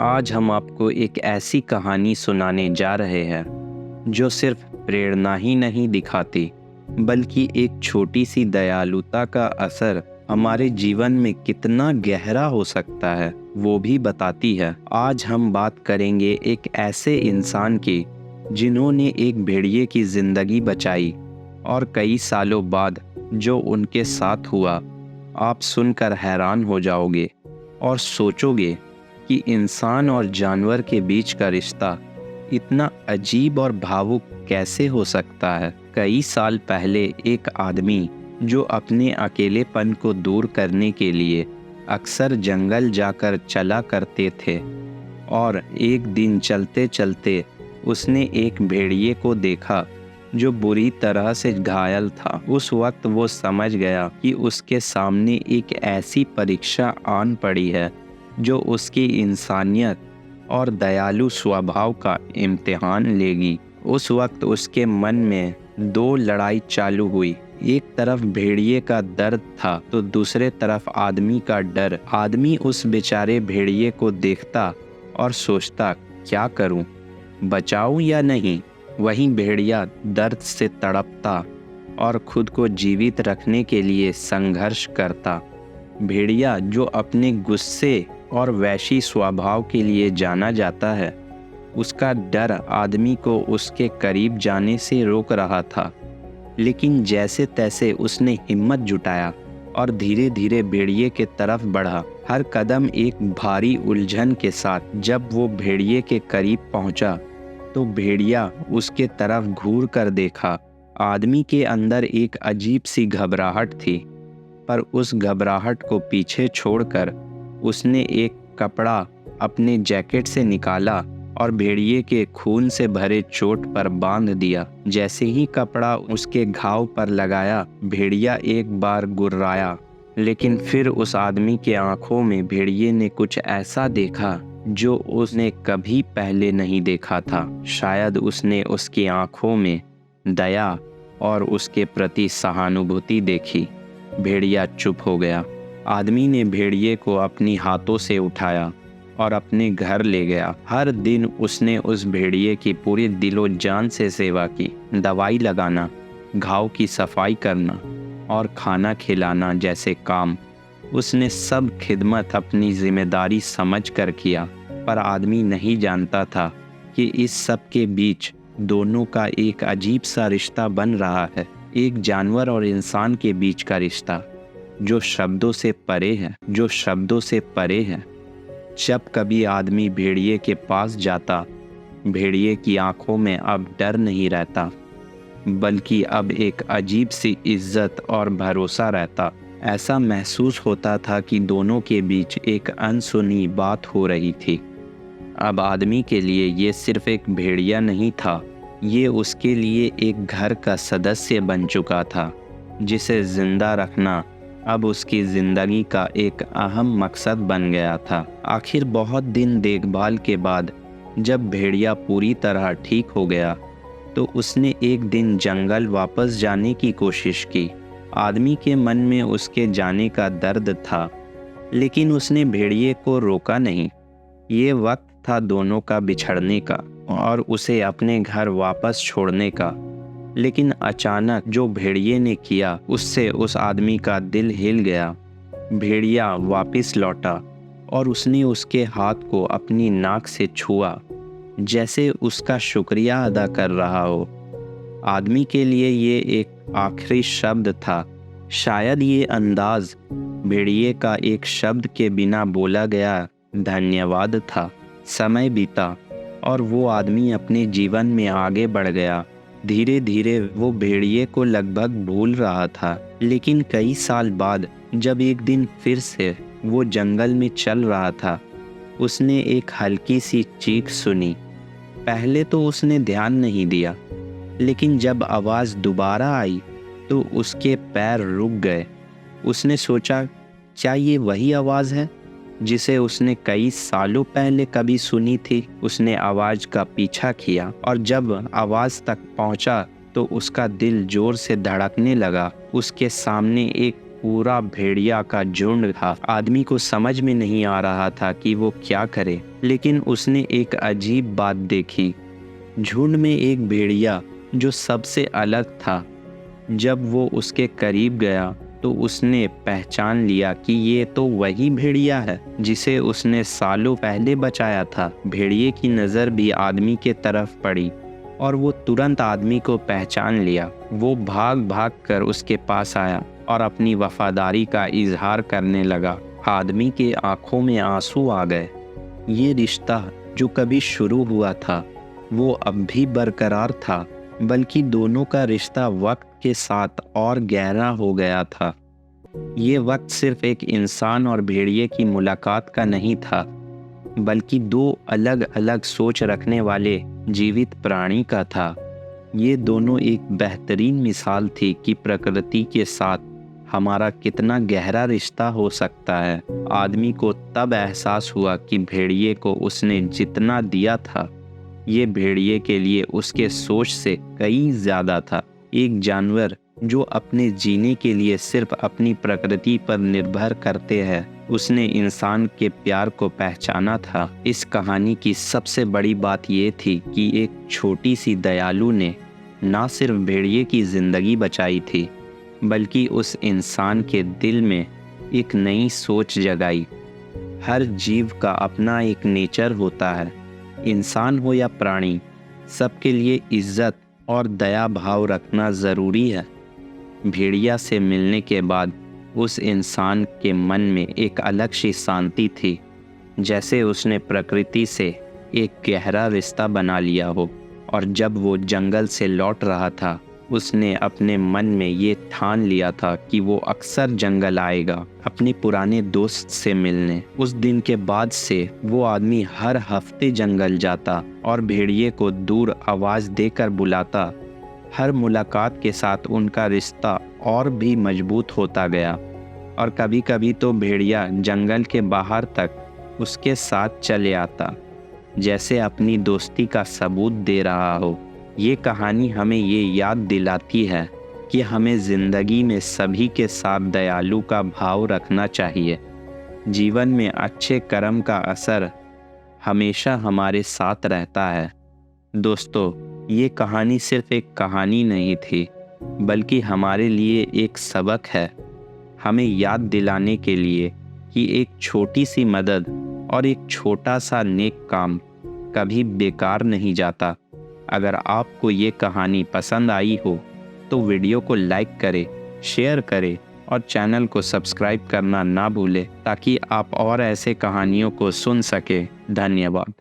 आज हम आपको एक ऐसी कहानी सुनाने जा रहे हैं जो सिर्फ प्रेरणा ही नहीं दिखाती, बल्कि एक छोटी सी दयालुता का असर हमारे जीवन में कितना गहरा हो सकता है वो भी बताती है। आज हम बात करेंगे एक ऐसे इंसान की जिन्होंने एक भेड़िए की जिंदगी बचाई, और कई सालों बाद जो उनके साथ हुआ आप सुनकर हैरान हो जाओगे और सोचोगे कि इंसान और जानवर के बीच का रिश्ता इतना अजीब और भावुक कैसे हो सकता है। कई साल पहले एक आदमी जो अपने अकेलेपन को दूर करने के लिए अक्सर जंगल जाकर चला करते थे, और एक दिन चलते चलते उसने एक भेड़िए को देखा जो बुरी तरह से घायल था। उस वक्त वो समझ गया कि उसके सामने एक ऐसी परीक्षा आन पड़ी है जो उसकी इंसानियत और दयालु स्वभाव का इम्तिहान लेगी। उस वक्त उसके मन में दो लड़ाई चालू हुई। एक तरफ भेड़िए का दर्द था तो दूसरे तरफ आदमी का डर। आदमी उस बेचारे भेड़िए को देखता और सोचता, क्या करूं, बचाऊं या नहीं। वहीं भेड़िया दर्द से तड़पता और खुद को जीवित रखने के लिए संघर्ष करता। भेड़िया जो अपने गुस्से और वैशी स्वभाव के लिए जाना जाता है, उसका डर आदमी को उसके करीब जाने से रोक रहा था। लेकिन जैसे तैसे उसने हिम्मत जुटाया और धीरे धीरे भेड़िए के तरफ बढ़ा, हर कदम एक भारी उलझन के साथ। जब वो भेड़िए के करीब पहुंचा तो भेड़िया उसके तरफ घूर कर देखा। आदमी के अंदर एक अजीब सी घबराहट थी, पर उस घबराहट को पीछे छोड़कर उसने एक कपड़ा अपने जैकेट से निकाला और भेड़िए के खून से भरे चोट पर बांध दिया। जैसे ही कपड़ा उसके घाव पर लगाया, भेड़िया एक बार गुर्राया, लेकिन फिर उस आदमी के आंखों में भेड़िए ने कुछ ऐसा देखा जो उसने कभी पहले नहीं देखा था। शायद उसने उसकी आंखों में दया और उसके प्रति सहानुभूति देखी। भेड़िया चुप हो गया। आदमी ने भेड़िए को अपनी हाथों से उठाया और अपने घर ले गया। हर दिन उसने उस भेड़िए की पूरी दिलो जान से सेवा की। दवाई लगाना, घाव की सफाई करना और खाना खिलाना जैसे काम उसने सब खिदमत अपनी जिम्मेदारी समझकर किया। पर आदमी नहीं जानता था कि इस सब के बीच दोनों का एक अजीब सा रिश्ता बन रहा है, एक जानवर और इंसान के बीच का रिश्ता जो शब्दों से परे है, जो शब्दों से परे है। जब कभी आदमी भेड़िए के पास जाता, भेड़िए की आंखों में अब डर नहीं रहता, बल्कि अब एक अजीब सी इज्जत और भरोसा रहता। ऐसा महसूस होता था कि दोनों के बीच एक अनसुनी बात हो रही थी। अब आदमी के लिए ये सिर्फ एक भेड़िया नहीं था, ये उसके लिए एक घर का सदस्य बन चुका था, जिसे जिंदा रखना अब उसकी जिंदगी का एक अहम मकसद बन गया था। आखिर बहुत दिन देखभाल के बाद जब भेड़िया पूरी तरह ठीक हो गया तो उसने एक दिन जंगल वापस जाने की कोशिश की। आदमी के मन में उसके जाने का दर्द था, लेकिन उसने भेड़िए को रोका नहीं। ये वक्त था दोनों का बिछड़ने का और उसे अपने घर वापस छोड़ने का। लेकिन अचानक जो भेड़िए ने किया, उससे उस आदमी का दिल हिल गया। भेड़िया वापस लौटा और उसने उसके हाथ को अपनी नाक से छुआ, जैसे उसका शुक्रिया अदा कर रहा हो। आदमी के लिए ये एक आखिरी शब्द था। शायद ये अंदाज भेड़िए का एक शब्द के बिना बोला गया धन्यवाद था। समय बीता और वो आदमी अपने जीवन में आगे बढ़ गया। धीरे धीरे वो भेड़िए को लगभग भूल रहा था। लेकिन कई साल बाद जब एक दिन फिर से वो जंगल में चल रहा था, उसने एक हल्की सी चीख सुनी। पहले तो उसने ध्यान नहीं दिया, लेकिन जब आवाज़ दोबारा आई तो उसके पैर रुक गए। उसने सोचा, क्या ये वही आवाज़ है जिसे उसने कई सालों पहले कभी सुनी थी। उसने आवाज़ का पीछा किया और जब आवाज़ तक पहुंचा तो उसका दिल जोर से धड़कने लगा। उसके सामने एक पूरा भेड़िया का झुंड था। आदमी को समझ में नहीं आ रहा था कि वो क्या करे, लेकिन उसने एक अजीब बात देखी। झुंड में एक भेड़िया जो सबसे अलग था। जब वो उसके करीब गया तो उसने पहचान लिया कि ये तो वही भेड़िया है जिसे उसने सालों पहले बचाया था। भेड़िए की नज़र भी आदमी के तरफ पड़ी और वो तुरंत आदमी को पहचान लिया। वो भाग भाग कर उसके पास आया और अपनी वफादारी का इजहार करने लगा। आदमी के आंखों में आंसू आ गए। ये रिश्ता जो कभी शुरू हुआ था वो अब भी बरकरार था, बल्कि दोनों का रिश्ता वक्त के साथ और गहरा हो गया था। ये वक्त सिर्फ एक इंसान और भेड़िए की मुलाकात का नहीं था, बल्कि दो अलग अलग सोच रखने वाले जीवित प्राणी का था। ये दोनों एक बेहतरीन मिसाल थी कि प्रकृति के साथ हमारा कितना गहरा रिश्ता हो सकता है। आदमी को तब एहसास हुआ कि भेड़िए को उसने जितना दिया था, ये भेड़िए के लिए उसके सोच से कई ज़्यादा था। एक जानवर जो अपने जीने के लिए सिर्फ अपनी प्रकृति पर निर्भर करते हैं, उसने इंसान के प्यार को पहचाना था। इस कहानी की सबसे बड़ी बात ये थी कि एक छोटी सी दयालु ने ना सिर्फ भेड़िए की ज़िंदगी बचाई थी, बल्कि उस इंसान के दिल में एक नई सोच जगाई। हर जीव का अपना एक नेचर होता है। इंसान हो या प्राणी, सबके लिए इज्जत और दया भाव रखना ज़रूरी है। भेड़िया से मिलने के बाद उस इंसान के मन में एक अलग सी शांति थी, जैसे उसने प्रकृति से एक गहरा रिश्ता बना लिया हो। और जब वो जंगल से लौट रहा था, उसने अपने मन में ये ठान लिया था कि वो अक्सर जंगल आएगा अपने पुराने दोस्त से मिलने। उस दिन के बाद से वो आदमी हर हफ्ते जंगल जाता और भेड़िए को दूर आवाज़ देकर बुलाता। हर मुलाकात के साथ उनका रिश्ता और भी मजबूत होता गया और कभी कभी तो भेड़िया जंगल के बाहर तक उसके साथ चले आता, जैसे अपनी दोस्ती का सबूत दे रहा हो। ये कहानी हमें ये याद दिलाती है कि हमें ज़िंदगी में सभी के साथ दयालु का भाव रखना चाहिए। जीवन में अच्छे कर्म का असर हमेशा हमारे साथ रहता है। दोस्तों, ये कहानी सिर्फ एक कहानी नहीं थी, बल्कि हमारे लिए एक सबक है। हमें याद दिलाने के लिए कि एक छोटी सी मदद और एक छोटा सा नेक काम कभी बेकार नहीं जाता। अगर आपको ये कहानी पसंद आई हो तो वीडियो को लाइक करें, शेयर करें और चैनल को सब्सक्राइब करना ना भूलें, ताकि आप और ऐसे कहानियों को सुन सकें। धन्यवाद।